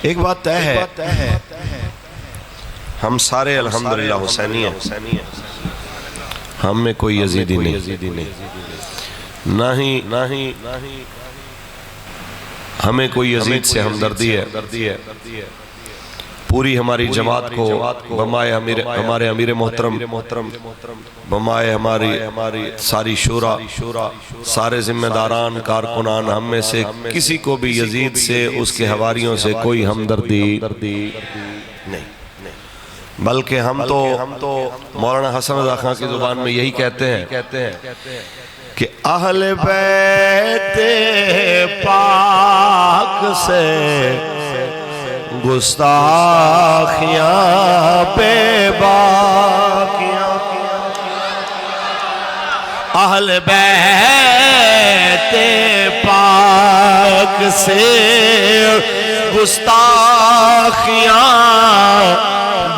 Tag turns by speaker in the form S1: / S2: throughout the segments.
S1: ایک بات طے ہے، ہم سارے الحمدللہ حسینی ہیں، ہم میں کوئی یزیدی نہیں، نہ ہی ہمیں کوئی یزید سے ہمدردی ہے۔ پوری ہماری جماعت کو بمائے ہمارے امیر محترم، بمائے ہماری ساری شورا، سارے ذمہ داران، کارکنان، ہم میں سے کسی کو بھی یزید سے، اس کے حواریوں سے کوئی ہمدردی نہیں، بلکہ ہم تو مولانا حسن رضا خان کی زبان میں یہی کہتے ہیں کہ اہل بیت پاک سے گستاخیاں بے باکیاں، اہل بیت پاک سے گستاخیاں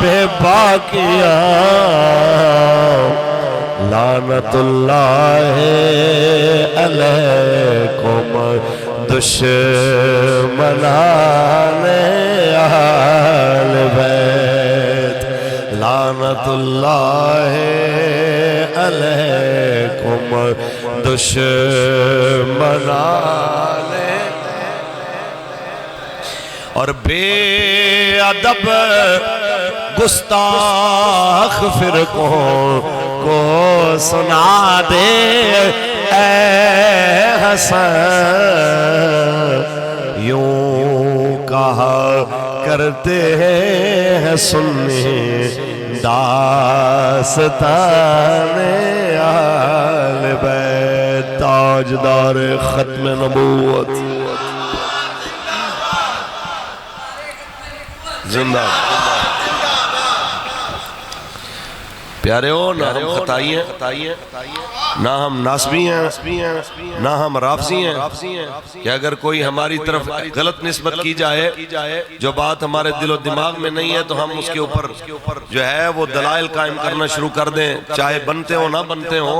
S1: بے باکیاں، لعنت اللہ علیکم دشمنان اہل بیت، لعنت اللہ علیکم دشمنان، اور بے ادب گستاخ فرقوں کو سنا دے اے حسن، یوں کہا کرتے ہیں سنی داستان اہل بیت، تاجدار ختم نبوت زندہ۔ پیارے ہو، نہ ہم خطائی ہیں، نہ ہم ناسبی ہیں، نہ ہم رافضی ہیں، کہ اگر کوئی ہماری طرف غلط نسبت کی جائے، جو بات ہمارے دل و دماغ میں نہیں ہے، تو ہم اس کے اوپر جو ہے وہ دلائل قائم کرنا شروع کر دیں، چاہے بنتے ہوں نہ بنتے ہوں۔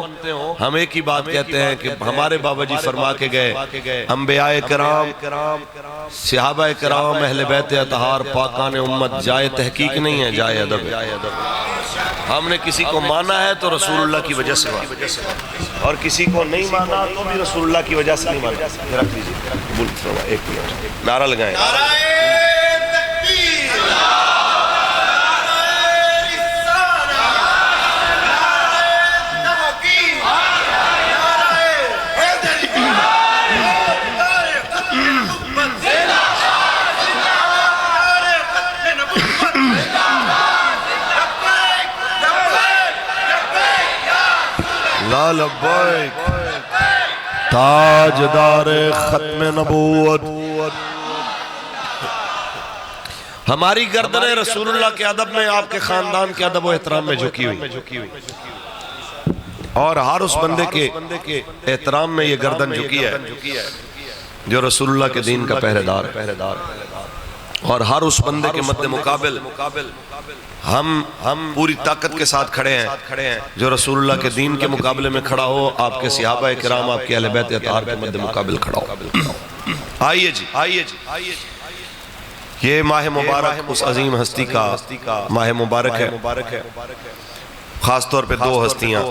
S1: ہم ایک ہی بات کہتے ہیں کہ ہمارے بابا جی فرما کے گئے، انبیاء کرام، صحابہ کرام، اہل بیت اطہار، پاکان امت، جائے تحقیق نہیں ہے، جائے ادب ہے۔ ہم نے کسی کو مانا ہے تو رسول اللہ کی وجہ سے مانا، اور کسی کو نہیں مانا تو بھی رسول اللہ کی وجہ سے نہیں مانا۔ رکھ لیجیے، ایک منٹ نعرہ لگائیں۔ لبیک تاجدار ختم نبوت، ہماری گردنیں رسول اللہ کے ادب میں، آپ کے خاندان کے ادب و احترام میں جھکی ہوئی، اور ہر اس بندے کے احترام میں یہ گردن جھکی ہے جو رسول اللہ کے دین کا پہرے دار ہے، اور ہر اس بندے کے مد مقابل ہم پوری طاقت کے ساتھ کھڑے ہیں جو رسول اللہ کے دین کے مقابلے میں کھڑا ہو، آپ کے صحابہ کرام، آپ کے اہل بیت اطہار کے مد مقابل کھڑا ہو۔ آئیے جی، یہ ماہ مبارک اس عظیم ہستی کا ماہ مبارک ہے، خاص طور پہ دو ہستیاں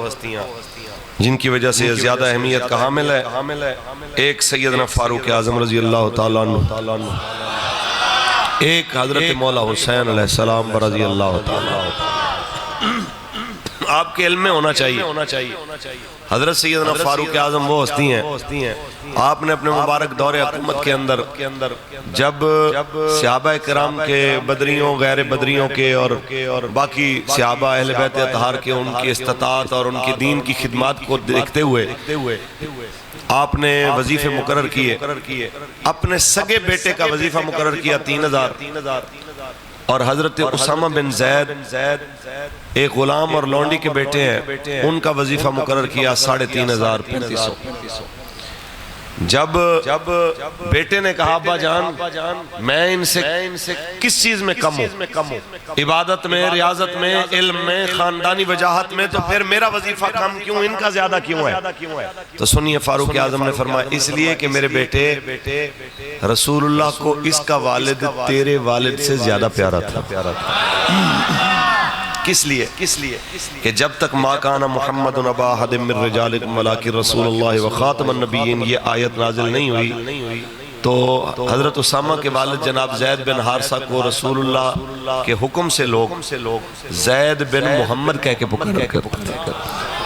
S1: جن کی وجہ سے زیادہ اہمیت کا حامل ہے، ایک سیدنا فاروق اعظم رضی اللہ تعالیٰ عنہ، ایک حضرت مولا حسین علیہ السلام رضی اللہ تعالیٰ۔ آپ کے علم میں ہونا چاہیے، حضرت سیدنا فاروق اعظم وہ ہستی ہیں، آپ نے اپنے مبارک دور حکومت کے اندر جب صحابہ کرام کے، بدریوں، غیر بدریوں کے، اور باقی صحابہ اہل بیت اطہار کے، ان کی استطاعت اور ان کی دین کی خدمات کو دیکھتے ہوئے آپ نے وظیفے مقرر کیے، اپنے سگے بیٹے کا وظیفہ مقرر کیا 3000، اور حضرت اسامہ بن زید ایک غلام اور لونڈی کے بیٹے ہیں، ان کا وظیفہ مقرر کیا 3500، جب بیٹے نے کہا ابا جان میں ان سے کس چیز میں کم ہوں، عبادت میں، ریاضت میں، علم میں، خاندانی وجاہت میں، تو پھر میرا وظیفہ کم کیوں، ان کا زیادہ کیوں ہے؟ تو سنیے فاروق اعظم نے فرمایا اس لیے کہ میرے بیٹے رسول اللہ کو اس کا والد تیرے والد سے زیادہ پیارا تھا۔ کس لیے؟ کہ جب تک ما کان محمد ابا احد من رجالکم ولکن رسول اللہ وخاتم النبیین یہ آیت نازل نہیں ہوئی تو حضرت اسامہ کے والد جناب زید بن حارثہ کو رسول اللہ کے حکم سے لوگ زید بن محمد کہہ کے پکارا کرتے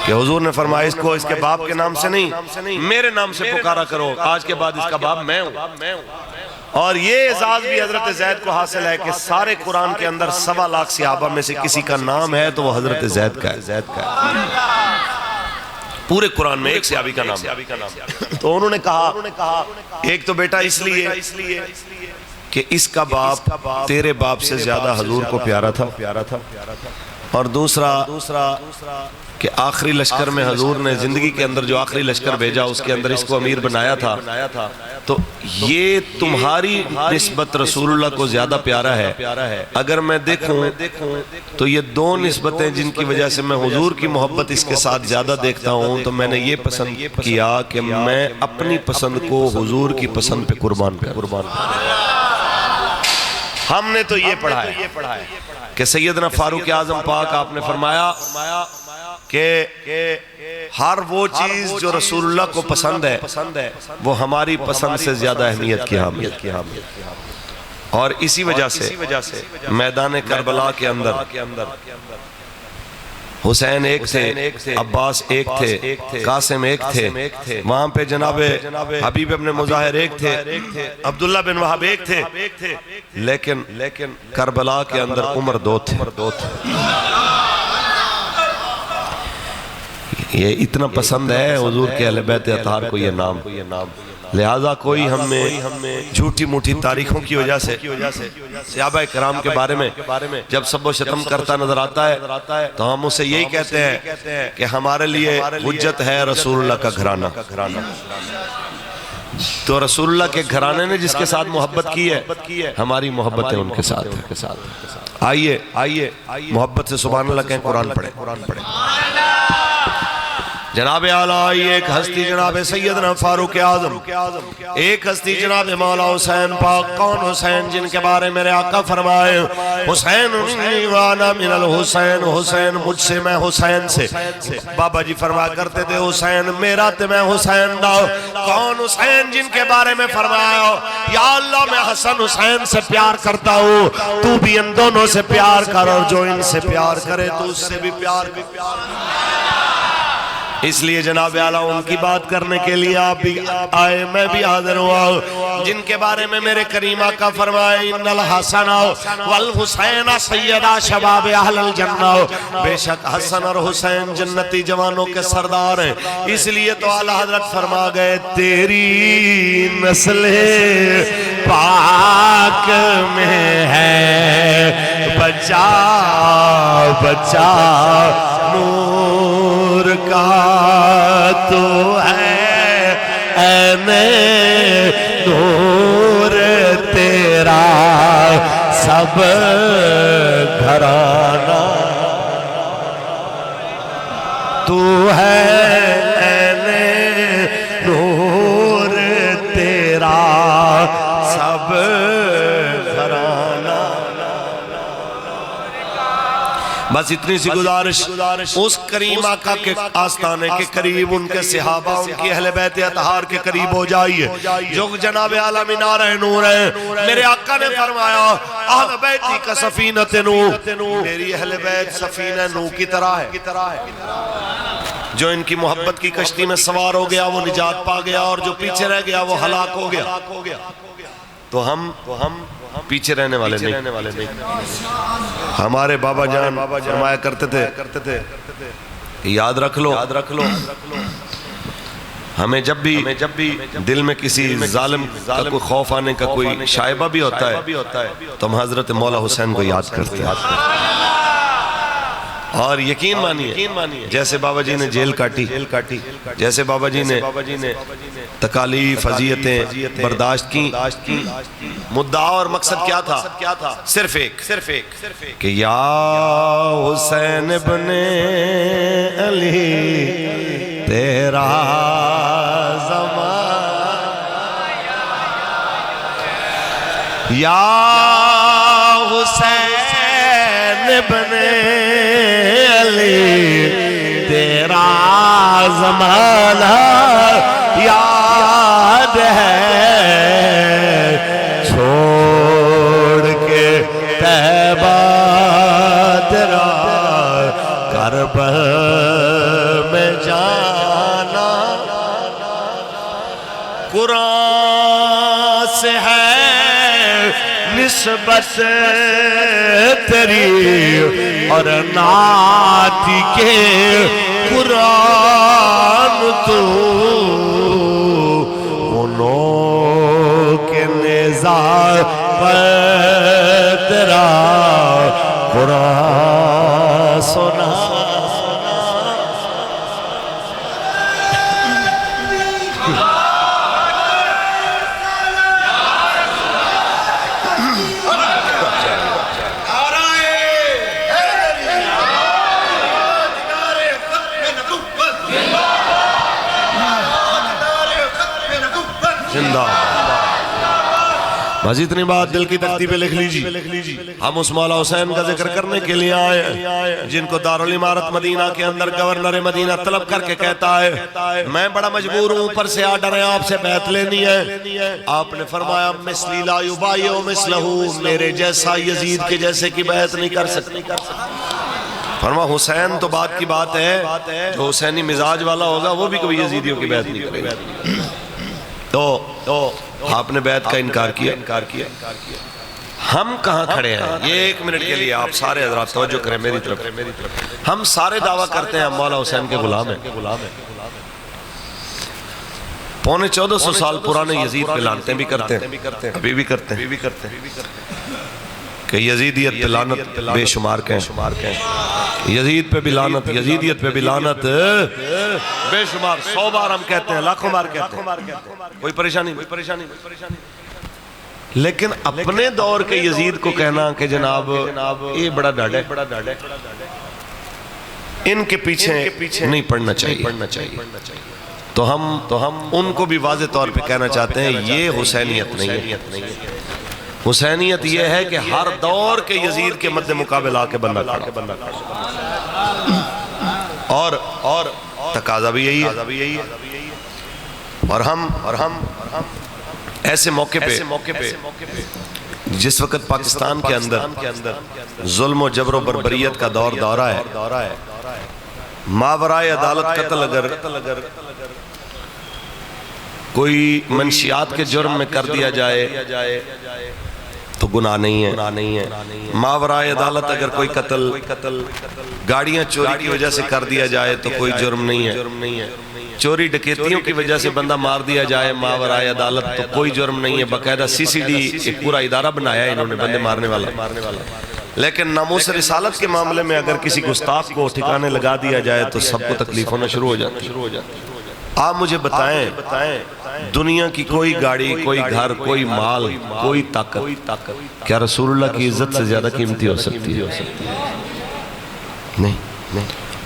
S1: کہ حضور نے فرمایا اس کو اس کے باپ کے نام سے نہیں میرے نام سے پکارا کرو، آج کے بعد اس کا باپ میں ہوں۔ اور یہ اعزاز بھی حضرت زید کو حاصل ہے کہ سارے قرآن کے اندر 1.25 لاکھ صحابہ میں سے کسی کا نام ہے تو وہ حضرت زید کا ہے۔ پورے قرآن میں ایک صحابی کا نام ہے۔ تو انہوں نے کہا ایک تو بیٹا اس لیے کہ اس کا باپ تیرے باپ سے زیادہ حضور کو پیارا تھا، اور دوسرا کہ آخری لشکر میں حضور نے زندگی کے اندر جو آخری لشکر بھیجا اس کے اندر اس کو امیر بنایا تھا، تو یہ تمہاری نسبت رسول اللہ کو زیادہ پیارا ہے۔ اگر میں دیکھوں تو یہ دو نسبتیں جن کی وجہ سے میں حضور کی محبت اس کے ساتھ زیادہ دیکھتا ہوں، تو میں نے یہ پسند کیا کہ میں اپنی پسند کو حضور کی پسند پہ قربان کروں۔ ہم نے تو یہ پڑھا ہے کہ سیدنا فاروق اعظم پاک آپ نے فرمایا کہ ہر وہ چیز جو رسول اللہ کو پسند ہے وہ ہماری پسند سے زیادہ اہمیت کی حامل ہے۔ اور اسی وجہ سے میدان کربلا کے اندر حسین ایک تھے، عباس ایک تھے، قاسم ایک تھے، وہاں پہ جناب حبیب ابن مظاہر ایک تھے، عبداللہ بن وہب ایک تھے، لیکن کربلا کے اندر عمر دو تھے۔ یہ اتنا پسند ہے حضور کے اہل بیت اطہار کو یہ نام، لہذا کوئی ہم میں جھوٹی موٹی تاریخوں کی وجہ سے صحابہ کرام کے بارے میں جب سب و شتم کرتا نظر آتا ہے تو ہم اسے یہی کہتے ہیں کہ ہمارے لیے حجت ہے رسول اللہ کا گھرانہ۔ تو رسول اللہ کے گھرانے نے جس کے ساتھ محبت کی ہے، ہماری محبتیں ان کے ساتھ۔ آئیے محبت سے سبحان اللہ کہیں، قرآن پڑھیں۔ جناب اعلیٰ ایک ہستی جناب سیدنا فاروق اعظم، ایک ہستی جناب مولا حسین پاک۔ کون حسین؟ جن کے بارے میرے آقا فرمائے حسین وانا من الحسین، حسین مجھ سے میں حسین سے۔ بابا جی فرمایا کرتے تھے حسین میرا تے میں حسین دا۔ کون حسین؟ جن کے بارے میں فرمایا یا اللہ میں حسن حسین سے پیار کرتا ہوں، تو بھی ان دونوں سے پیار کر، اور جو ان سے پیار کرے تو اس سے بھی پیار کر۔ اس لیے جناب اعلیٰ ان کی بات کرنے کے لیے آپ بھی آئے، میں بھی حاضر ہوا، جن کے بارے میں میرے کریم آقا فرمائے ان الحسن والحسین سیدہ شباب اہل الجنہ، بے شک حسن اور حسین جنتی جوانوں کے سردار ہیں۔ اس لیے تو اعلیٰ حضرت فرما گئے تیری نسل پاک میں ہے بچہ بچہ نور کا تو ہے عین نور تیرا سب گھرانہ، تو ہے عین نور تیرا سب گھرانہ۔ بس اتنی سی گزارش، اس کریم آقا کے آستانے کے قریب ان کے صحابہ ان کی اہل بیت اطہار کے قریب ہو جائیے جو جناب اعلیٰ مینار نور ہے۔ میرے آقا نے فرمایا اہل بیتی کا سفینت نو، میری اہل بیت سفینہ نو کی طرح ہے، جو ان کی محبت کی کشتی میں سوار ہو گیا وہ نجات پا گیا، اور جو پیچھے رہ گیا وہ ہلاک ہو گیا۔ تو ہم پیچھے رہنے والے نہیں۔ ہمارے بابا جان فرمایا کرتے تھے یاد رکھ لو ہمیں جب بھی دل میں کسی ظالم کا کوئی خوف آنے کا کوئی شائبہ بھی ہوتا ہے تو ہم حضرت مولا حسین کو یاد کرتے ہیں، اور یقین مانیے جیسے بابا جی نے جیل کاٹی، جیسے بابا جی نے تکالیف اذیتیں برداشت کی، مدعا اور مقصد کیا تھا؟ صرف ایک کہ یا حسین ابن علی تیرا یا حسین ابن علی تیرا زمانہ یاد ہے، چھوڑ کے طیبہ تیرا کربلا میں جانا، قرآن سے ہے نسبت تیری اور نعت کے قرآن تو انہوں کے نظار پر تیرا قرآن سنا۔ بس اتنی بات دل کی تختی پہ لکھ لیجی، ہم اس مولا حسین کا ذکر کرنے کے لیے آئے ہیں جن کو دارالعمارت مدینہ کے اندر گورنر مدینہ طلب کر کے کہتا ہے میں بڑا مجبور ہوں، اوپر سے آرڈر ہے آپ سے بیعت لینی ہے۔ آپ نے فرمایا مثلی لا یبایع مثلہ، میرے جیسا یزید کے جیسے کی بیعت نہیں کر سکتی۔ فرمایا حسین تو بات کی بات ہے، جو حسینی مزاج والا ہوگا وہ بھی کبھی یزیدیوں کی بیعت نہیں کرے گا۔ تو آپ نے بیعت کا انکار کیا۔ ہم کہاں کھڑے ہیں؟ یہ 1 منٹ کے لیے آپ سارے حضرات توجہ کریں میری طرف۔ ہم سارے دعویٰ کرتے ہیں ہم مولا حسین کے غلام ہیں۔ پونے 1400 سال پرانے یزید پہ لعنتیں بھی کرتے ہیں، ابھی بھی کرتے ہیں کہ یزیدیت پہ لعنت بے شمار کہیں، یزید پہ بھی لعنت، یزیدیت پہ بھی لعنت بے شمار، 100 بار ہم کہتے ہیں، لاکھوں بار کہتے ہیں، کوئی پریشانی نہیں۔ لیکن اپنے دور کے یزید کو کہنا کہ جناب یہ بڑا ڈاڑا ہے، ان کے پیچھے نہیں پڑنا چاہیے۔ تو ہم ان کو بھی واضح طور پہ کہنا چاہتے ہیں یہ حسینیت نہیں ہے۔ حسینیت یہ ہے کہ ہر دور کے یزید کے مد مقابل آ کے بندہ کھڑا، اور تقاضا بھی یہی ہے۔ اور ہم ایسے موقع پہ جس وقت پاکستان کے اندر ظلم و جبر و بربریت کا دور دورہ ہے، ماورائے عدالت قتل اگر کوئی منشیات کے جرم میں کر دیا جائے تو گناہ نہیں ہے۔ ماورائے عدالت اگر کوئی قتل گاڑیاں چوری کی وجہ سے کر دیا جائے تو کوئی جرم نہیں ہے۔ چوری ڈکیتیوں کی وجہ سے بندہ مار دیا جائے ماورائے عدالت تو کوئی جرم نہیں ہے۔ باقاعدہ CCD ایک پورا ادارہ بنایا ہے انہوں نے بندے مارنے والا۔ لیکن ناموس رسالت کے معاملے میں اگر کسی گستاخ کو ٹھکانے لگا دیا جائے تو سب کو تکلیف ہونا شروع ہو جاتی ہے۔ آپ مجھے بتائیں دنیا کی کوئی گاڑی، کوئی گھر، کوئی مال، کوئی طاقت کیا رسول اللہ کی عزت سے زیادہ قیمتی ہو سکتی ہے؟ نہیں۔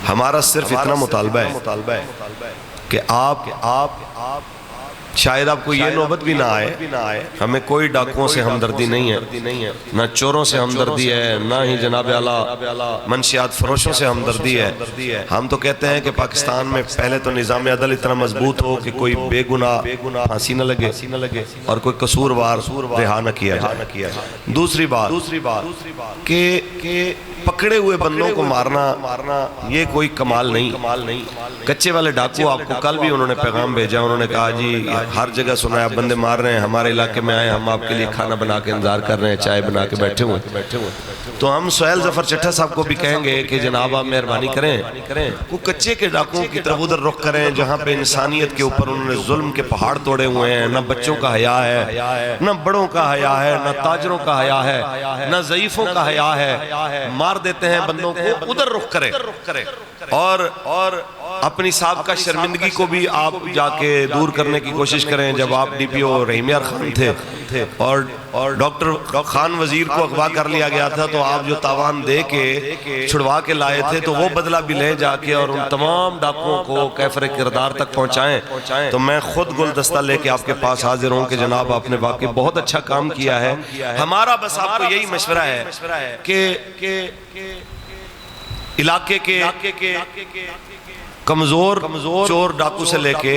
S1: ہمارا صرف اتنا مطالبہ ہے کہ آپ شاید آپ کو یہ نوبت بھی نہ آئے، ہمیں کوئی ڈاکوؤں سے ہمدردی نہیں ہے، نہ چوروں سے ہمدردی ہے، نہ ہی جناب اعلیٰ منشیات فروشوں سے ہمدردی ہے۔ ہم تو کہتے ہیں کہ پاکستان میں پہلے تو نظام عدل اتنا مضبوط ہو کہ کوئی بے گناہ پھانسی نہ لگے اور کوئی قصوروار رہا نہ کیا جائے۔ دوسری بات کہ پکڑے ہوئے بندوں کو مارنا یہ کوئی کمال نہیں۔ کچے والے ڈاکو آپ کو کل بھی انہوں نے پیغام بھیجا، انہوں نے کہا جی ہر جگہ سنا ہے آپ بندے مار رہے ہیں، ہمارے علاقے میں آئے، ہم آپ کے لیے کھانا بنا کے انتظار کر رہے ہیں، چائے بنا کے بیٹھے ہوئے. تو ہم سہیل ظفر چٹھا صاحب کو بھی کہیں گے کہ جناب آپ مہربانی کریں، کو کچے کے ڈاکوں کی طرف ادھر رخ کریں جہاں پہ انسانیت کے اوپر انہوں نے ظلم کے پہاڑ توڑے ہوئے ہیں. نہ بچوں کا حیا ہے، نہ بڑوں کا حیا ہے، نہ تاجروں کا حیا ہے، نہ ضعیفوں کا حیا ہے. مار دیتے ہیں بندوں کو، ادھر رخ کریں. اور اپنی سابقہ شرمندگی کو بھی آپ جا کے دور کرنے کی کوشش کریں. جب آپ ڈی پی او رحیم یار خان تھے اور ڈاکٹر خان وزیر کو اغوا کر لیا گیا تھا، تو آپ جو تاوان دے کے چھڑوا کے لائے تھے، تو وہ بدلہ بھی لیں جا کے اور ان تمام ڈاکوؤں کو کیفر کردار تک پہنچائیں. تو میں خود گلدستہ لے کے آپ کے پاس حاضر ہوں کہ جناب آپ نے واقعی بہت اچھا کام کیا ہے. ہمارا بس آپ کو یہی مشورہ ہے کہ علاقے کے کمزور چور ڈاکو سے لے کے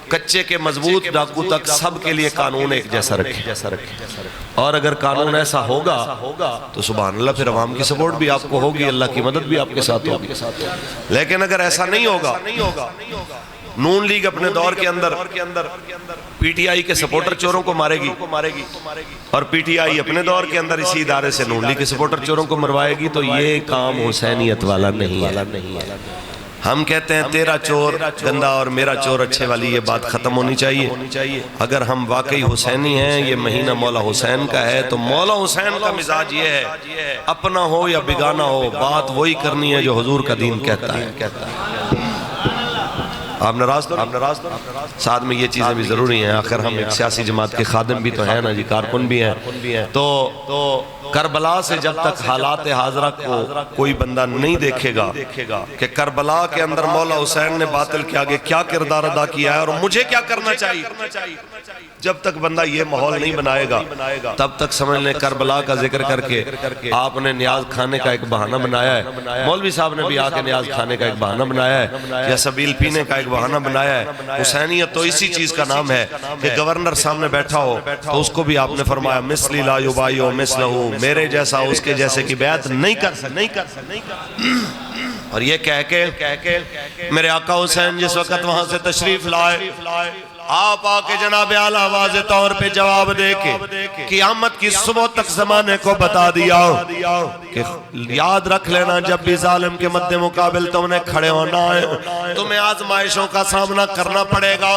S1: کچے کے مضبوط ڈاکو تک سب کے لیے قانون ایک جیسا رکھے. اور اگر قانون ایسا ہوگا تو سبحان اللہ پھر عوام کی سپورٹ بھی آپ کو ہوگی، اللہ کی مدد بھی آپ کے ساتھ ہوگی. لیکن اگر ایسا نہیں ہوگا، نون لیگ اپنے دور کے اندر پی ٹی آئی کے سپورٹر چوروں کو مارے گی، اور پی ٹی آئی اپنے دور کے اندر اسی ادارے سے نون لیگ کے سپورٹر چوروں کو مروائے گی، تو یہ کام حسینیت والا نہیں ہے. ہم کہتے ہیں تیرا چور گندہ اور میرا چور اچھے والی یہ بات ختم ہونی چاہیے. اگر ہم واقعی حسینی ہیں، یہ مہینہ مولا حسین کا ہے، تو مولا حسین کا مزاج یہ ہے اپنا ہو یا بیگانہ ہو، بات وہی کرنی ہے جو حضور کا دین کہتا ہے. آپ ناراض تو ساتھ میں یہ چیزیں بھی ضروری ہیں. آخر ہم ایک سیاسی جماعت کے خادم بھی تو ہیں نا جی، کارکن بھی ہیں. تو کربلا سے جب تک حالات حاضرہ کو کوئی بندہ نہیں دیکھے گا کہ کربلا کے اندر مولا حسین نے باطل کے آگے کیا کردار ادا کیا ہے اور مجھے کیا کرنا چاہیے، جب تک بندہ یہ ماحول نہیں بنائے گا تب تک سمجھ لیں کربلا کا ذکر کر کے آپ نے نیاز کھانے کا ایک بہانہ بنایا ہے. مولوی صاحب نے بھی آ کے نیاز کھانے کا ایک بہانہ بنایا ہے، یا سبیل پینے کا ایک بہانہ بنایا ہے. حسینیت تو اسی چیز کا نام ہے کہ گورنر سامنے بیٹھا ہو تو اس کو بھی آپ نے فرمایا مثلی لا یبایع مثلہ، میرے جیسا اس کے جیسے کی بیعت نہیں کر سکتے. اور یہ کہہ کے میرے آقا حسین جس وقت وہاں سے تشریف لائے، آپ آکے جناب اعلیٰ واضح طور پہ جواب دے کے قیامت کی صبح تک زمانے کو بتا دیا کہ یاد رکھ لینا جب بھی ظالم کے مد مقابل تم نے کھڑے ہونا ہے، تمہیں آزمائشوں کا سامنا کرنا پڑے گا،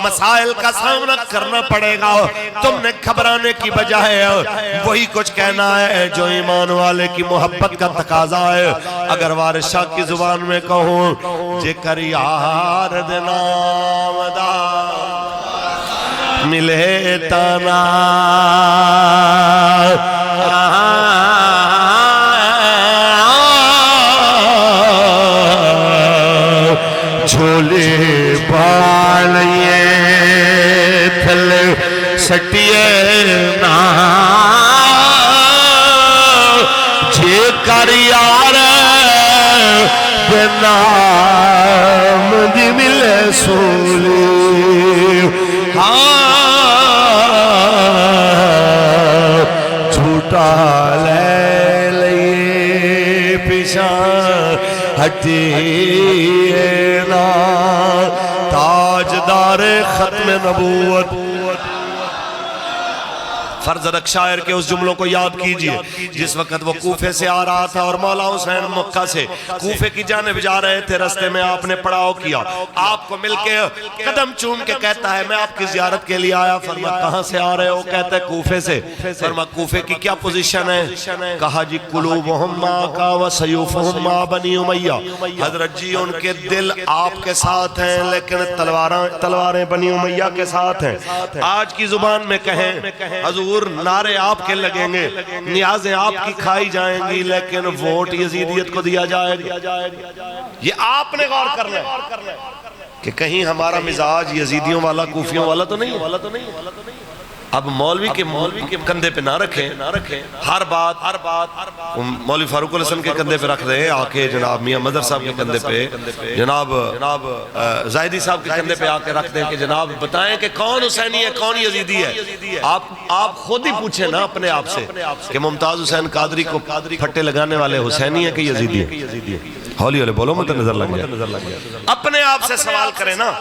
S1: مسائل کا سامنا کرنا پڑے گا. تم نے گھبرانے کی بجائے وہی کچھ کہنا ہے جو ایمان والے کی محبت کا تقاضا ہے. اگر وارث شاہ کی زبان میں کہوں جکر یار دنام دا ملے تانا
S2: جھولے بالے تھلے سٹیے نا جے کر یار بنام دی ملے سولی جھوٹا لے لئے پیشان ہٹیے نا تاجدار ختم نبوت.
S1: فرض رکھ شاعر کے اس جملوں کو یاد کیجئے جس وقت وہ کوفے سے آ رہا تھا اور مولا حسین مکہ سے کوفے کی جانب جا رہے تھے. رستے میں آپ نے پڑاؤ کیا، آپ کو مل کے قدم چوم کے کہتا ہے میں آپ کی زیارت کے لیے آیا. فرما کہاں سے آ رہے ہو؟ کہتا ہے کوفے سے. فرما کوفے کی کیا پوزیشن ہے؟ کہا جی قلوبہم ماکا و سیوفہم ما بنی امیہ. حضرت جی ان کے دل آپ کے ساتھ ہیں لیکن تلواریں بنی امیہ کے ساتھ ہیں. آج کی زبان میں کہیں حضور نعرے آپ کے لگیں گے، نیازیں آپ کی کھائی جائیں گی، لیکن ووٹ یزیدیت کو دیا جائے گا. یہ آپ نے غور کرنا ہے کہ کہیں ہمارا مزاج یزیدیوں والا کوفیوں والا تو نہیں ہے. اب مولوی کے کندھے پہ نہ رکھیں، ہر بات مولوی فاروق الحسن کے کندھے پہ رکھ دیں، آکے جناب میاں مظہر صاحب کے کندھے پہ، جناب زاہدی صاحب کے کندھے پہ آکے رکھ دیں کہ جناب بتائیں کہ کون حسینی ہے کون یزیدی ہے. آپ خود ہی پوچھیں نا اپنے آپ سے کہ ممتاز حسین قادری کو پھٹے لگانے والے حسینی ہے کہ یزیدی ہے. ہولی ہولی بولو مجھے نظر لگ گیا. اپنے آپ سے سوال کریں نا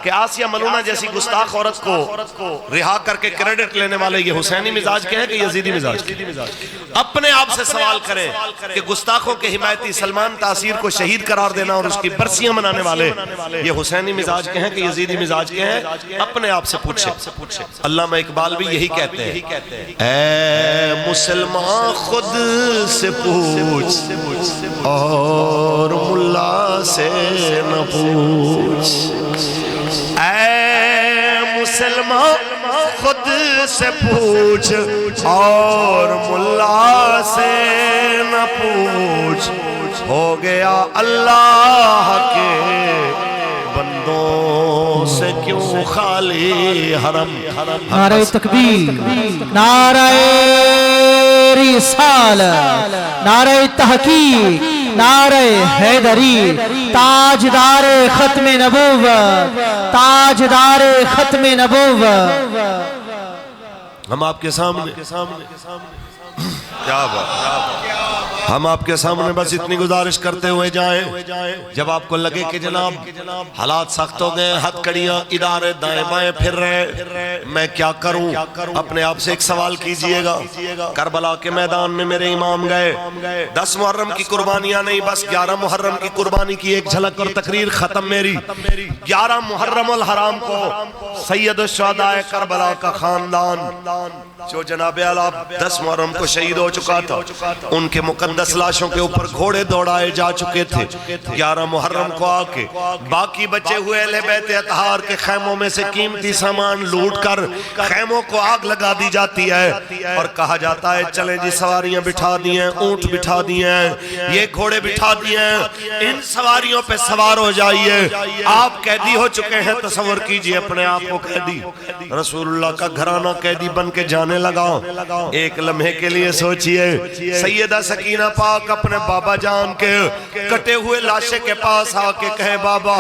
S1: کہ آسیہ ملونہ جیسی گستاخ عورت کو رہا کر کے کریڈٹ لینے والے یہ حسینی مزاج کے ہیں کہ یزیدی مزاج کے؟ اپنے آپ سے سوال کریں کہ گستاخوں کے حمایتی سلمان تاثیر کو شہید قرار دینا اور اس کی برسیاں منانے والے یہ حسینی مزاج کے ہیں کہ یزیدی مزاج کے ہیں؟ اپنے آپ سے پوچھیں. علامہ اقبال بھی یہی کہتے ہیں، اے مسلمان خود سے پوچھ اور ملا سے نہ پوچھ. اے مسلمان خود سے پوچھ اور ملا سے نہ پوچھ. ہو گیا اللہ کے بندوں سے کیوں خالی حرم.
S3: نعرہ تکبیر، نعرہ رسالت، نعرہ تحقیق، نعرہ حیدری، تاجدار ختم نبوت، تاجدار ختم نبوت.
S1: ہم آپ کے سامنے کیا بات، ہم آپ کے سامنے بس اتنی گزارش کرتے ہوئے جائیں، جب آپ کو لگے کہ جناب حالات سخت ہو گئے، ہتھ کڑیاں ادارے دائیں بائیں پھر رہے، میں کیا کروں؟ اپنے آپ سے ایک سوال کیجئے گا. کربلا کے میدان میں میرے امام گئے، 10 محرم کی قربانیاں نہیں، بس 11 محرم کی قربانی کی ایک جھلک اور تقریر ختم میری. 11 محرم الحرام کو سید الشہداء کربلا کا خاندان جو جناب اعلیٰ 10 محرم کو شہید ہو چکا تھا، ان کے مقدس لاشوں کے اوپر گھوڑے دوڑائے جا چکے تھے. 11 محرم کو آ کے باقی بچے ہوئے اہل بیت اطہار کے خیموں میں سے قیمتی سامان لوٹ کر خیموں کو آگ لگا دی جاتی ہے اور کہا جاتا ہے چلیں جی سواریاں بٹھا دی ہیں، اونٹ بٹھا دی ہیں، یہ گھوڑے بٹھا دی ہیں، ان سواریوں پہ سوار ہو جائیے. آپ قیدی ہو چکے ہیں، تصور کیجئے اپنے آپ کو قیدی. رسول اللہ کا گھرانہ قیدی بن کے جانے لگا. ایک لمحے کے لیے سوچئے، سیدہ سکینہ پاک اپنے بابا جان کے کٹے ہوئے لاشے کے پاس آ کے کہے بابا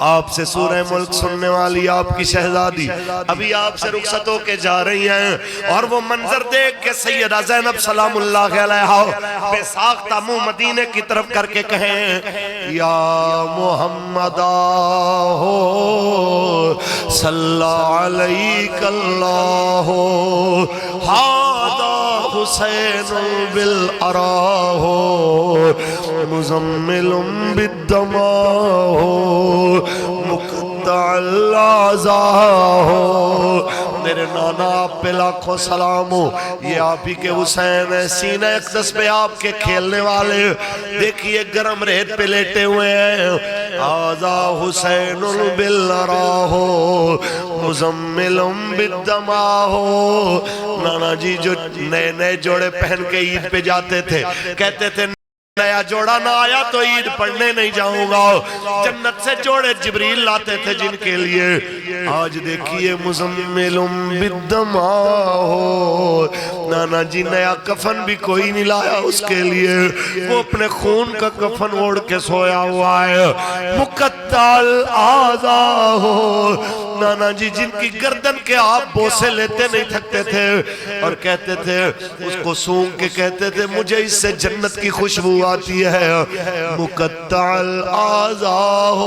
S1: آپ سے سورہ ملک سننے والی آپ کی شہزادی ابھی آپ سے رخصت ہو کے جا رہی ہیں. اور وہ منظر دیکھ کے سیدہ زینب سلام اللہ علیہا بے ساختہ منہ مدینے کی طرف کر کے کہیں یا محمد آہو صلی علیک اللہ ہادہ حسین بالعراہ مزمل بالدماہ مقطع العزاہ. میرے نانا آپ پہ لاکھوں سلام ہو، یہ آپ ہی کے حسین ہے، سینہ اقدس پہ آپ کے کھیلنے والے. دیکھئے گرم ریت پہ لیٹے ہوئے ہیں، آزا حسین بالعراہ مزمل بالدماہ. نانا جی جو نئے نئے جوڑے پہن کے عید پہ جاتے تھے کہتے تھے نیا جوڑا نہ آیا تو عید پڑھنے نہیں جاؤں گا. جنت سے جوڑے جبریل لاتے تھے جن کے لیے. آج دیکھیے مزمل بالدماہ، نانا جی نیا کفن بھی کوئی نہیں لایا اس کے لیے، وہ اپنے خون کا کفن اوڑھ کے سویا ہوا ہے. مقطع الاعضاء، نانا جی جن کی گردن کے آپ بوسے لیتے نہیں تھکتے تھے اور کہتے تھے اس کو سونگ کے کہتے تھے مجھے اس سے جنت کی خوشبو آتی ہے. مقطع الاعضاء،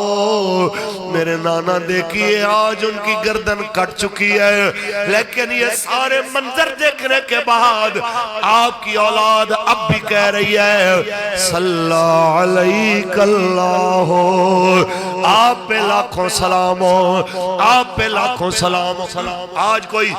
S1: میرے نانا دیکھیے آج ان کی گردن کٹ چکی ہے، لیکن یہ سارے منظر دیکھنے کے بعد آپ کی اولاد اب بھی کہہ رہی ہے صلی علیک اللہ. آپ پہ لاکھوں سلام ہو، آپ پہ لاکھوں سلام ہو. آج کوئی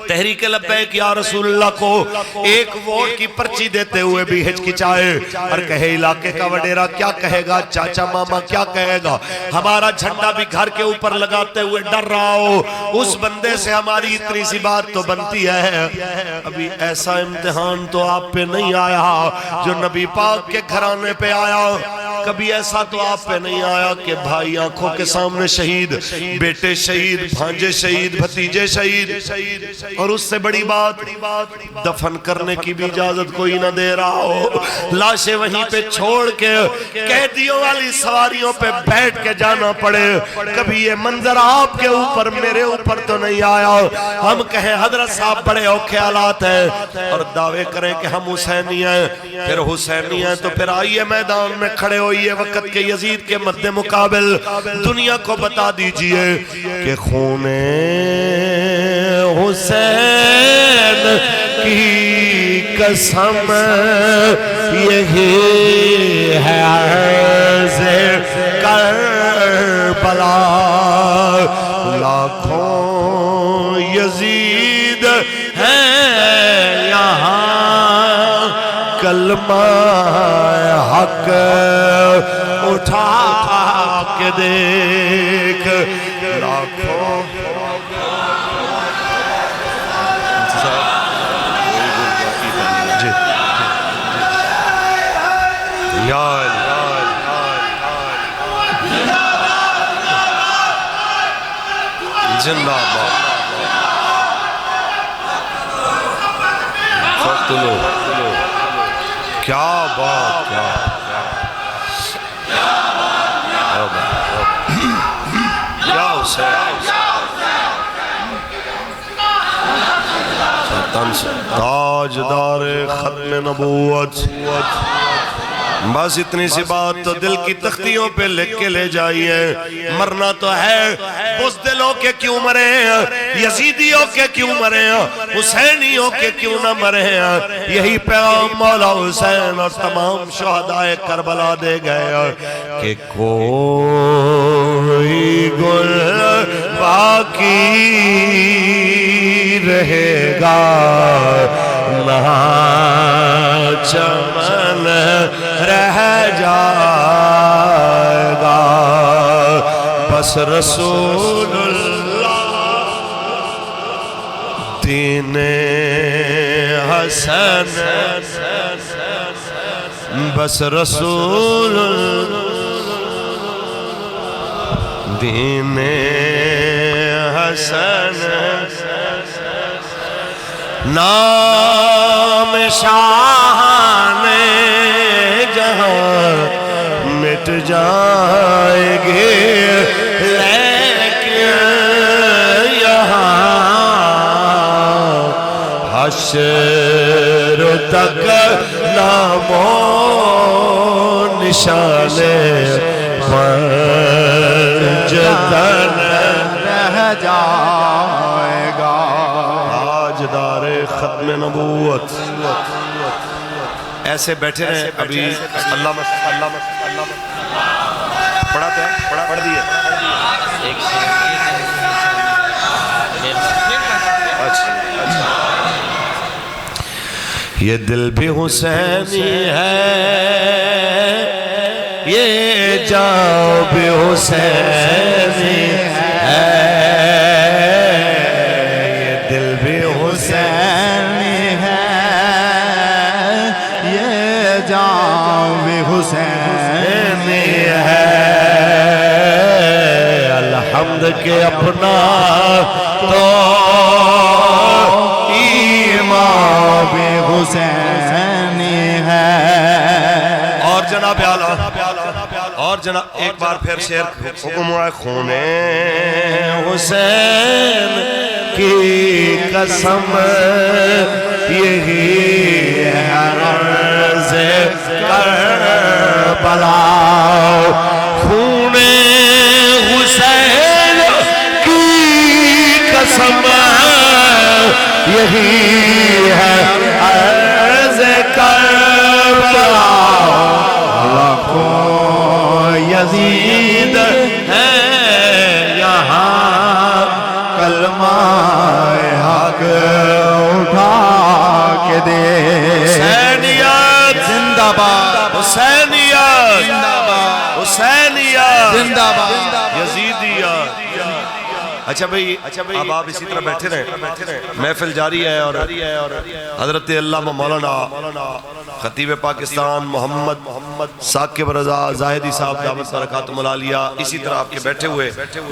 S1: تحریک لبیک یا رسول اللہ کو ایک ووٹ کی پرچی دیتے ہوئے بھی ہچکچائے اور کہے علاقے کا وڈیرا کیا کہے گا، چاچا ماما کیا کہے گا، ہمارا جھنڈا بھی گھر کے اوپر لگاتے ہوئے ڈر رہا ہو، اس بندے سے ہماری اتنی سی بات تو بنتی ہے. ابھی ایسا امتحان تو آپ پہ نہیں آیا جو نبی پاک کے گھرانے پہ آیا. کبھی ایسا تو آپ پہ نہیں آیا کہ بھائی آنکھوں کے سامنے شہید، بیٹے شہید، بھانجے شہید، بھتیجے شہید، اور اس سے بڑی بات دفن کرنے کی بھی اجازت کوئی نہ دے رہا ہو، لاشیں وہیں پہ چھوڑ کے قیدیوں والی سواریوں پہ بیٹھ کے جانا پڑے. کبھی یہ منظر آپ کے اوپر میرے اوپر تو نہیں آیا. ہم کہیں حضرت صاحب بڑے اوکھے حالات ہیں اور دعوے کریں کہ ہم حسینی ہیں، پھر حسینی ہیں تو پھر آئیے میدان میں کھڑے ہوئیے وقت کے یزید کے مد مقابل دنیا کو بتا دیجئے کہ خون حسین کی قسم یہی ہے عرض کربلا. لاکھوں یزید ہیں یہاں کلمہ حق اٹھا کے دیکھ. لاکھوں زندہ باد فتلو کیا بات کیا حسین تاجدار ختم نبوت. بس اتنی سی بات تو دل کی تختیوں پہ لکھ کے لے جائیے. مرنا تو ہے، بزدلوں کے کیوں مرے ہیں، یزیدیوں کے کیوں مرے ہیں، حسینیوں کے کیوں نہ مرے ہیں. یہی پیغام مولا حسین اور تمام شہدائے کربلا دے گئے کہ کوئی گل باقی رہے گا نہ چمن رہ جائے گا. بس رسول اللہ دین حسن، بس رسول دین حسن نام شاہان جہاں مٹ جائیں گے لیکن یہاں حشر تک نام و نشان پنجتن رہ جائے گا. تاجدار ختم نبوت ایسے بیٹھے رہے. ابھی اللہ پڑھاتے ہیں، پڑھ دیئے. یہ دل بھی حسینی ہے، یہ جان بھی حسینی ہے، یہ دل بھی حسینی ہے، یہ جان بھی حسینی ہے. الحمد کے اپنا تو ایمان بھی حسینی ہے. اور جناب اعلیٰ، اور جناب ایک بار پھر شعر حکم ہوا ہے. خون حسین کی قسم یہی ہے عرض کربلا. خون حسین کی قسم یہی ہے عرض کربلا. لاکھوں یزید ہیں یہاں کلمہ حق اٹھا کے دے. حسینیت زندہ باد، حسینیت زندہ باد، حسینیت زندہ باد، یزیدیت اچھا بھئی اب آپ اسی طرح بیٹھے رہیں، محفل جاری ہے اور حضرت علامہ مولانا خطیب پاکستان محمد ثاقب رضا زاہدی صاحب دامت برکاتہم العالیہ اسی طرح آپ کے بیٹھے ہوئے